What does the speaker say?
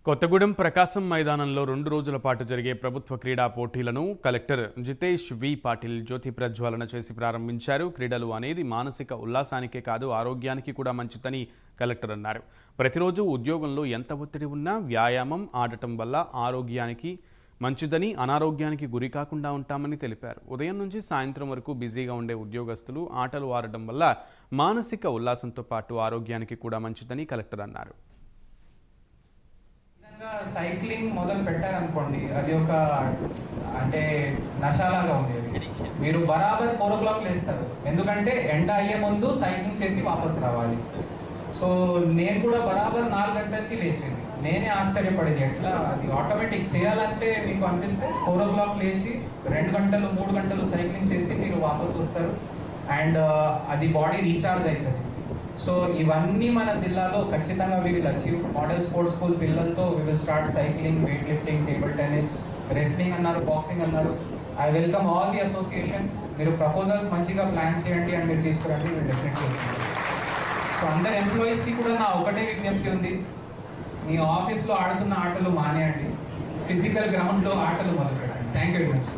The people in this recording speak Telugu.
కొత్తగూడెం ప్రకాశం మైదానంలో 2 రోజుల పాటు జరిగే ప్రభుత్వ క్రీడా పోటీలను కలెక్టర్ జితేష్ వి పాటిల్ జ్యోతి ప్రజ్వలన చేసి ప్రారంభించారు. క్రీడలు అనేది మానసిక ఉల్లాసానికే కాదు ఆరోగ్యానికి కూడా మంచిదని కలెక్టర్ అన్నారు. ప్రతిరోజు ఉద్యోగంలో ఎంత ఒత్తిడి ఉన్నా వ్యాయామం ఆడటం వల్ల ఆరోగ్యానికి మంచిదని, అనారోగ్యానికి గురి కాకుండా ఉంటామని తెలిపారు. ఉదయం నుంచి సాయంత్రం వరకు బిజీగా ఉండే ఉద్యోగస్తులు ఆటలు ఆడటం వల్ల మానసిక ఉల్లాసంతో పాటు ఆరోగ్యానికి కూడా మంచిదని కలెక్టర్ అన్నారు. సైక్లింగ్ మొదలు పెట్టారనుకోండి, అది ఒక అంటే నషాలాగా ఉంది. మీరు బరాబర్ 4 o'clock లేస్తారు, ఎందుకంటే ఎండ అయ్యే ముందు సైక్లింగ్ చేసి వాపస్ రావాలి. సో నేను కూడా బరాబర్ 4 గంటలకి లేచింది. నేనే ఆశ్చర్యపడేది, ఎట్లా అది ఆటోమేటిక్ చేయాలంటే మీకు అనిపిస్తే 4 o'clock లేచి 2 గంటలు 3 గంటలు సైక్లింగ్ చేసి మీరు వాపస్ వస్తారు అండ్ అది బాడీ రీఛార్జ్ అవుతుంది. సో ఇవన్నీ మన జిల్లాలో ఖచ్చితంగా we will achieve. Model sports school పిల్లలతో we will start cycling, weight lifting, table tennis, wrestling అన్నారు, బాక్సింగ్ అన్నారు. I welcome all the associations. మీరు ప్రపోజల్స్ మంచిగా ప్లాన్ చేయండి అండ్ మీరు తీసుకురండి, మీరు డెఫినెట్లీ వస్తుంది. సో అందరు ఎంప్లాయీస్కి కూడా నా ఒకటే విజ్ఞప్తి ఉంది, మీ ఆఫీస్లో ఆడుతున్న ఆటలు మానేయండి, ఫిజికల్ గ్రౌండ్లో ఆటలు మొదలు పెట్టండి. Thank you very much.